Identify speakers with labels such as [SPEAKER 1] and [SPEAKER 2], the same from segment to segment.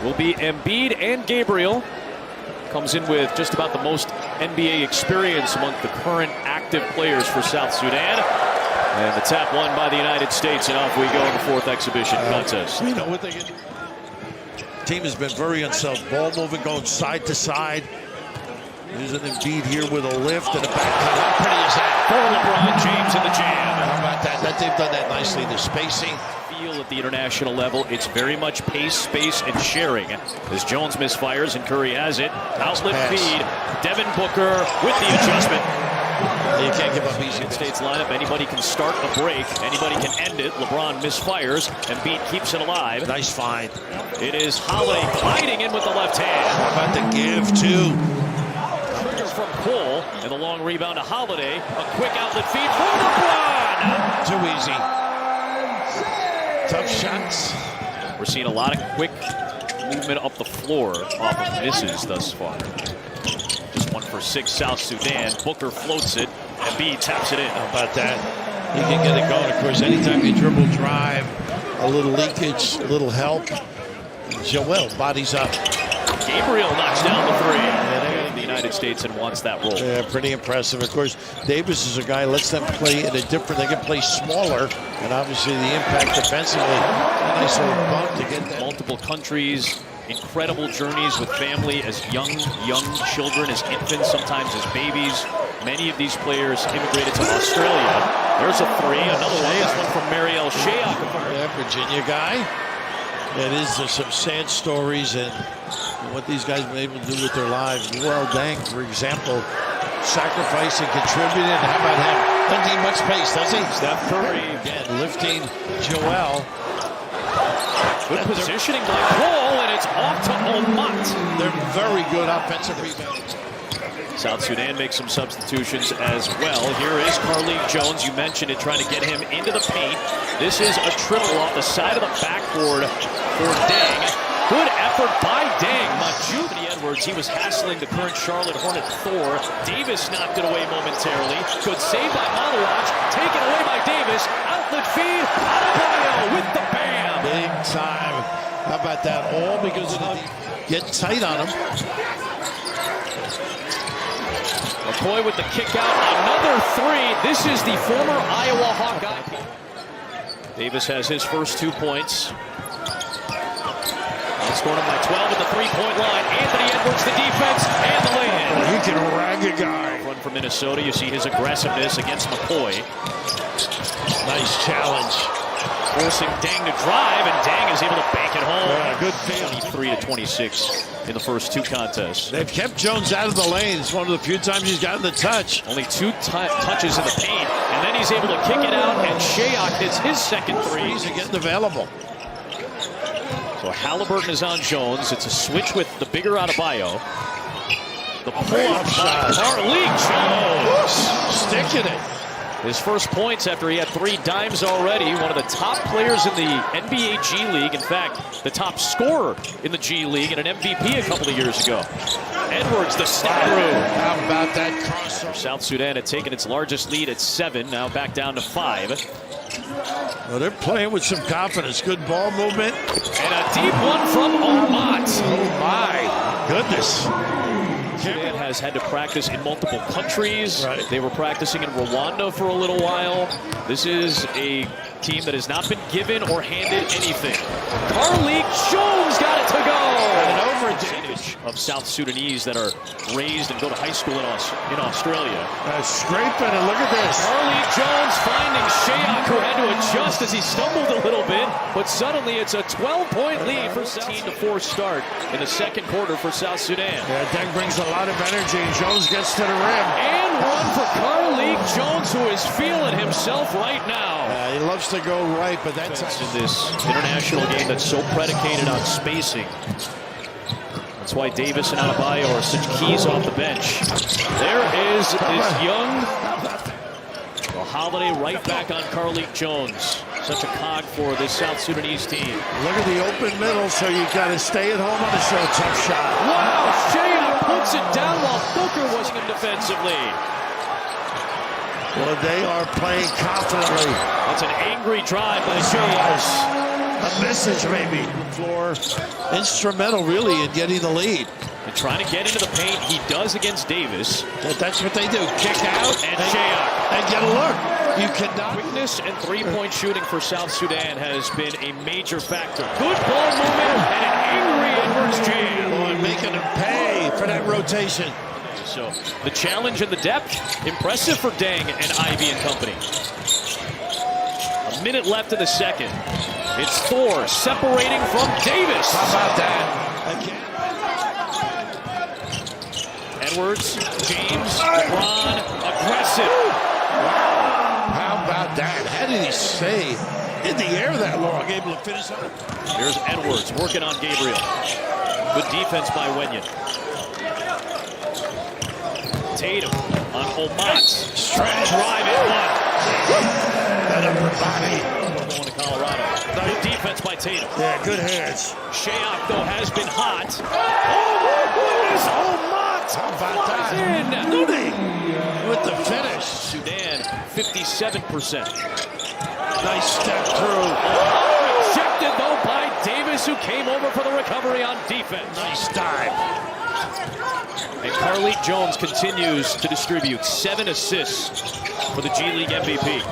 [SPEAKER 1] will be Embiid and Gabriel. Comes in with just about the most NBA experience among the current active players for South Sudan. And the tap won by the United States, and off we go in the fourth exhibition contest.
[SPEAKER 2] You know what they get? Team has been very unsettled. Ball moving, going side to side. There's an Embiid here with a lift and a back cut. How pretty is that?
[SPEAKER 1] For LeBron James in the jam.
[SPEAKER 2] How about that? They've done that nicely. The spacing.
[SPEAKER 1] Feel at the international level, it's very much pace, space, and sharing. As Jones misfires and Curry has it. Outlet feed. Devin Booker with the adjustment.
[SPEAKER 2] You can't give up easy.
[SPEAKER 1] United States lineup, anybody can start a break, anybody can end it. LeBron misfires, Embiid keeps it alive.
[SPEAKER 2] Nice find.
[SPEAKER 1] It is Holiday gliding in with the left hand.
[SPEAKER 2] How about the give, too?
[SPEAKER 1] Trigger from Cole, and the long rebound to Holiday. A quick outlet feed for LeBron.
[SPEAKER 2] Too easy. Tough shots.
[SPEAKER 1] We're seeing a lot of quick movement up the floor off of misses thus far. Just 1 for 6, South Sudan. Booker floats it, and Embiid taps it in.
[SPEAKER 2] How about that? He can get it going. Of course, anytime you dribble drive, a little leakage, a little help. Joel bodies up.
[SPEAKER 1] Gabriel knocks down the three. The United States and wants that role.
[SPEAKER 2] Yeah, pretty impressive. Of course, Davis is a guy who lets them play in a different, they can play smaller, and obviously the impact defensively. A nice little bump to get that.
[SPEAKER 1] Multiple countries, incredible journeys with family as young children, as infants, sometimes as babies. Many of these players immigrated to Australia. There's a three, another one. This one from Mariel Shayok.
[SPEAKER 2] Yeah, Virginia guy. There's some sad stories and what these guys have been able to do with their lives. Well, Dang, for example, sacrificing, contributing. How about him? Doesn't need much pace, does he?
[SPEAKER 1] Steph Curry
[SPEAKER 2] again lifting Joel.
[SPEAKER 1] Good positioning by Cole, and it's off to Omat.
[SPEAKER 2] They're very good offensive rebounds.
[SPEAKER 1] South Sudan makes some substitutions as well. Here is Carlik Jones. You mentioned it, trying to get him into the paint. This is a triple off the side of the backboard for Dang. Good effort by Dang. Majudi Edwards, he was hassling the current Charlotte Hornet Thor. Davis knocked it away momentarily. Good save by Malawach. Taken away by Davis. Outlet feed. Adebayo with the bam.
[SPEAKER 2] Big time. How about that? All because of the getting tight on him.
[SPEAKER 1] McCoy with the kick out, another three. This is the former Iowa Hawkeye. Davis has his first 2 points. Scored him by 12 at the three-point line. Anthony Edwards, the defense, and the lay-in.
[SPEAKER 2] He can rag a guy.
[SPEAKER 1] Run for Minnesota. You see his aggressiveness against McCoy.
[SPEAKER 2] Nice challenge.
[SPEAKER 1] Forcing Dang to drive, and Dang is able to bank it home.
[SPEAKER 2] Yeah, good feel.
[SPEAKER 1] 23-26 in the first 2 contests.
[SPEAKER 2] They've kept Jones out of the lane. It's one of the few times he's gotten the touch.
[SPEAKER 1] Only 2 touches in the paint, and then he's able to kick it out, and Shayok hits his second three.
[SPEAKER 2] He's getting available.
[SPEAKER 1] So Halliburton is on Jones. It's a switch with the bigger Adebayo. The pull-up shot. Carlik Jones
[SPEAKER 2] sticking it.
[SPEAKER 1] His first points after he had 3 dimes already. One of the top players in the NBA G League. In fact, the top scorer in the G League and an MVP a couple of years ago. Edwards, the step through.
[SPEAKER 2] How about that crossover?
[SPEAKER 1] South Sudan had taken its largest lead at 7, now back down to 5.
[SPEAKER 2] Well, they're playing with some confidence. Good ball movement.
[SPEAKER 1] And a deep one from Omat.
[SPEAKER 2] Oh, my goodness.
[SPEAKER 1] Sudan has had to practice in multiple countries.
[SPEAKER 2] Right.
[SPEAKER 1] They were practicing in Rwanda for a little while. This is a team that has not been given or handed anything. Carlik Jones got it to go.
[SPEAKER 2] And over
[SPEAKER 1] percentage of South Sudanese that are raised and go to high school in Australia.
[SPEAKER 2] Scraping, and look at this.
[SPEAKER 1] Carlik Jones finding Shayok, who had to adjust as he stumbled a little bit, but suddenly it's a 12-point lead for 17-4 start in the second quarter for South Sudan.
[SPEAKER 2] Yeah, Deng brings a lot of energy, and Jones gets to the rim.
[SPEAKER 1] And one for Carlik Jones, who is feeling himself right now.
[SPEAKER 2] He loves to go right, but that's
[SPEAKER 1] in this international game that's so predicated on spacing. That's why Davis and Adebayo are such keys off the bench. There is this young Holiday right back on Carlik Jones. Such a cog for this South Sudanese team.
[SPEAKER 2] Look at the open middle, so you got to stay at home on the show. Tough shot.
[SPEAKER 1] Wow, Shayok puts it down while Booker was in defensively.
[SPEAKER 2] Well, they are playing confidently.
[SPEAKER 1] That's an angry drive by Shayok.
[SPEAKER 2] a message maybe. Floor, instrumental really in getting the lead.
[SPEAKER 1] And trying to get into the paint, he does against Davis.
[SPEAKER 2] That's what they do, kick out
[SPEAKER 1] And Shayok.
[SPEAKER 2] And get a look. You cannot.
[SPEAKER 1] Quickness and three-point shooting for South Sudan has been a major factor. Good ball movement and an angry Edwards jam.
[SPEAKER 2] Boy, making him pay for that rotation.
[SPEAKER 1] So the challenge and the depth, impressive for Deng and Ivy and company. A minute left in the second. It's Thor separating from Davis.
[SPEAKER 2] How about that? Again.
[SPEAKER 1] Edwards, James, LeBron, aggressive.
[SPEAKER 2] Wow. How about that? How did he stay in the air that long, able to finish up?
[SPEAKER 1] Here's Edwards working on Gabriel. Good defense by Wenyon. Tatum on Omat.
[SPEAKER 2] Stretch.
[SPEAKER 1] Drive in one.
[SPEAKER 2] That upper body.
[SPEAKER 1] Going to Colorado. Good defense by Tatum.
[SPEAKER 2] Yeah, good hands.
[SPEAKER 1] Shayok, though, has been hot. Oh, goodness! Omat!
[SPEAKER 2] How about that?
[SPEAKER 1] In.
[SPEAKER 2] Moody with the finish.
[SPEAKER 1] Sudan, 57%.
[SPEAKER 2] Nice step through.
[SPEAKER 1] Rejected, though, by Davis, who came over for the recovery on defense.
[SPEAKER 2] Nice dive.
[SPEAKER 1] And Carly Jones continues to distribute 7 assists for the G League MVP.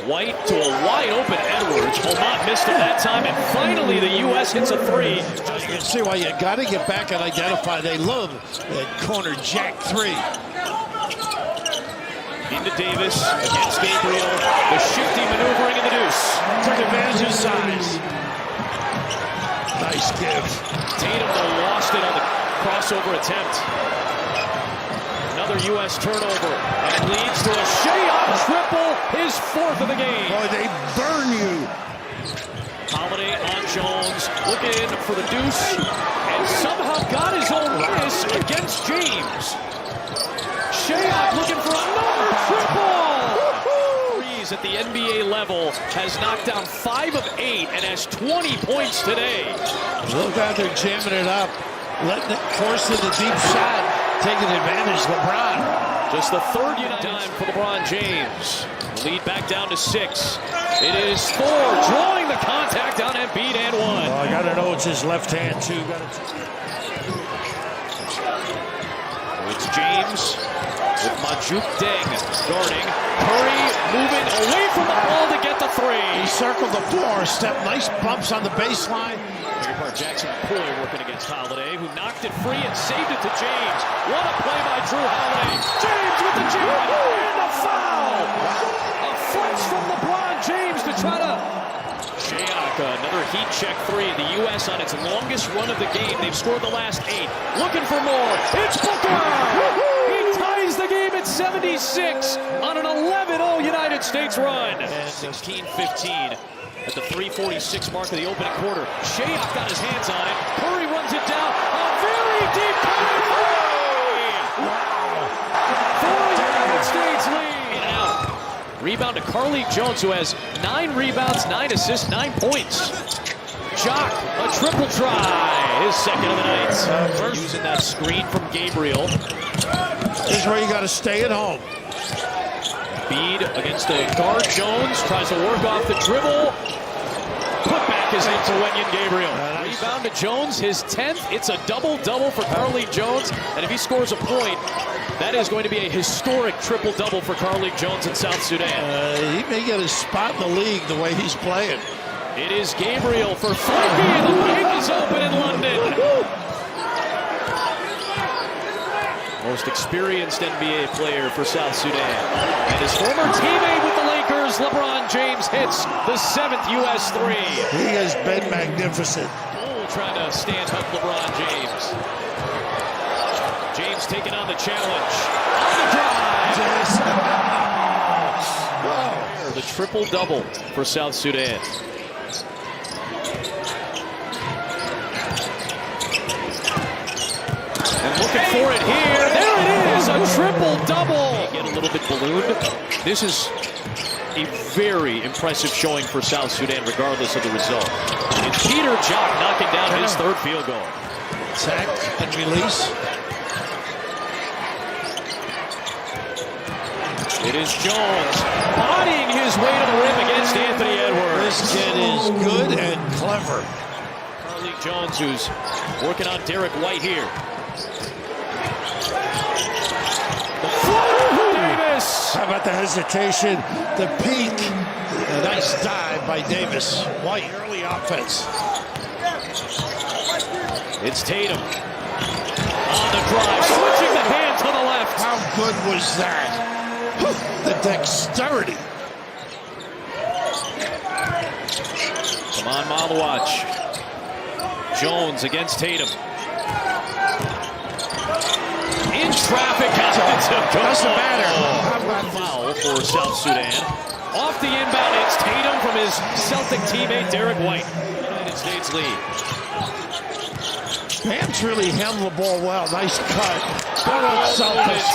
[SPEAKER 1] White to a wide open Edwards. Omat missed it that time, and finally the U.S. hits a three.
[SPEAKER 2] You can see why you got to get back and identify. They love that corner jack three.
[SPEAKER 1] Into Davis against Gabriel. The shifty maneuvering in the deuce.
[SPEAKER 2] Took advantage of size. Nice give.
[SPEAKER 1] Tatum though lost it on the crossover attempt. Another U.S. turnover, and it leads to a Shayok triple, his 4th of the game.
[SPEAKER 2] Boy, they burn you.
[SPEAKER 1] Holiday on Jones, looking for the deuce, and somehow got his own miss against James. Shayok looking for another triple. Threes at the NBA level, has knocked down 5 of 8 and has 20 points today.
[SPEAKER 2] Look how they're jamming it up, letting it force in the deep shot. Taking advantage, LeBron.
[SPEAKER 1] Just the 3rd United time for LeBron James. Lead back down to 6. It is Thor drawing the contact on Embiid and one.
[SPEAKER 2] Oh, I gotta know it's his left hand too.
[SPEAKER 1] It's James with Majuk Deng guarding. Curry moving away from the ball to get the 3.
[SPEAKER 2] He circled the floor, step, nice bumps on the baseline.
[SPEAKER 1] Jackson Poy working against Holiday, who knocked it free and saved it to James. What a play by Drew Holiday. James with the jam and a foul. A flex from LeBron James to try to... Shayok, another heat check 3. The U.S. on its longest run of the game. They've scored the last 8. Looking for more. It's Booker. He ties the game at 76 on an 11-0 United States run. And 16-15. At the 3:46 mark of the opening quarter. Shayok got his hands on it. Curry runs it down. A very deep Curry three! Wow! For the United States lead. In and out. Rebound to Carly Jones, who has 9 rebounds, 9 assists, 9 points. Jock, a triple try. His 2nd of the night. Using that screen from Gabriel.
[SPEAKER 2] This is where you got to stay at home.
[SPEAKER 1] Embiid against the guard. Jones tries to work off the dribble. Putback is into Wenyon Gabriel. Rebound to Jones, his 10th. It's a double-double for Carly Jones. And if he scores a point, that is going to be a historic triple-double for Carly Jones in South Sudan.
[SPEAKER 2] He may get his spot in the league the way he's playing.
[SPEAKER 1] It is Gabriel for 3. The break is open in London. Most experienced NBA player for South Sudan. And his former teammate with the Lakers, LeBron James, hits the 7th U.S. 3.
[SPEAKER 2] He has been magnificent.
[SPEAKER 1] Bull trying to stand up LeBron James. James taking on the challenge. On the drive. The triple-double for South Sudan. And looking for it here. There it is, a triple-double. Get a little bit ballooned. This is a very impressive showing for South Sudan, regardless of the result. It's Peter Jock knocking down his 3rd field goal.
[SPEAKER 2] Sack and release.
[SPEAKER 1] It is Jones bodying his way to the rim against Anthony Edwards.
[SPEAKER 2] This kid is good and clever.
[SPEAKER 1] Carlik Jones, who's working on Derek White here. The floater for Davis.
[SPEAKER 2] How about the hesitation, the peak? A nice dive by Davis. White, early offense.
[SPEAKER 1] It's Tatum. On the drive, switching the hand to the left.
[SPEAKER 2] How good was that? The dexterity.
[SPEAKER 1] Come on, Malawach. Jones against Tatum. In traffic.
[SPEAKER 2] Doesn't matter.
[SPEAKER 1] Foul for South Sudan. Off the inbound, it's Tatum from his Celtic teammate Derek White. United States lead.
[SPEAKER 2] Bam's really handled the ball well. Nice cut. Don't unselfish.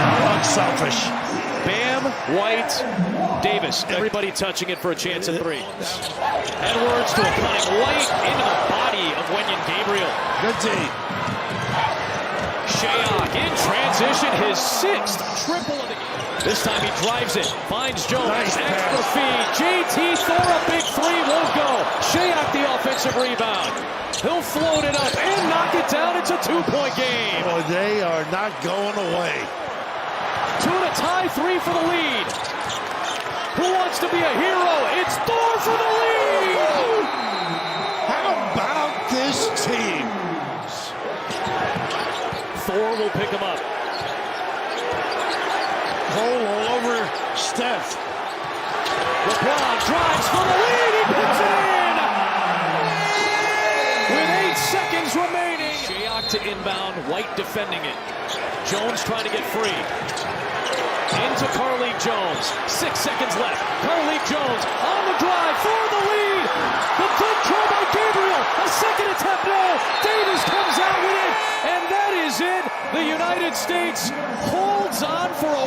[SPEAKER 2] Unselfish.
[SPEAKER 1] Bam, White, Davis. Everybody touching it for a chance at three. Edwards to a cutting White into the body of Wenyen Gabriel.
[SPEAKER 2] Good D.
[SPEAKER 1] Shayok in transition, his sixth triple of the game. This time he drives it, finds Jones,
[SPEAKER 2] Nice
[SPEAKER 1] extra feed. JT Thor, a big three, won't go. Shayok the offensive rebound. He'll float it up and knock it down. It's a two-point game.
[SPEAKER 2] Oh, they are not going away.
[SPEAKER 1] Two to tie, three for the lead. Who wants to be a hero? It's Thor for the lead.
[SPEAKER 2] How about this team?
[SPEAKER 1] Thor will pick him up.
[SPEAKER 2] Cole all over Steph.
[SPEAKER 1] LeBron drives for the lead. He puts it in. With 8 seconds remaining. Shayok to inbound. White defending it. Jones trying to get free. Into Carlik Jones. 6 seconds left. Carlik Jones on the drive for the lead. The good throw by Gabriel. A second attempt. No. Davis comes out with it. And that is it. The United States holds on for a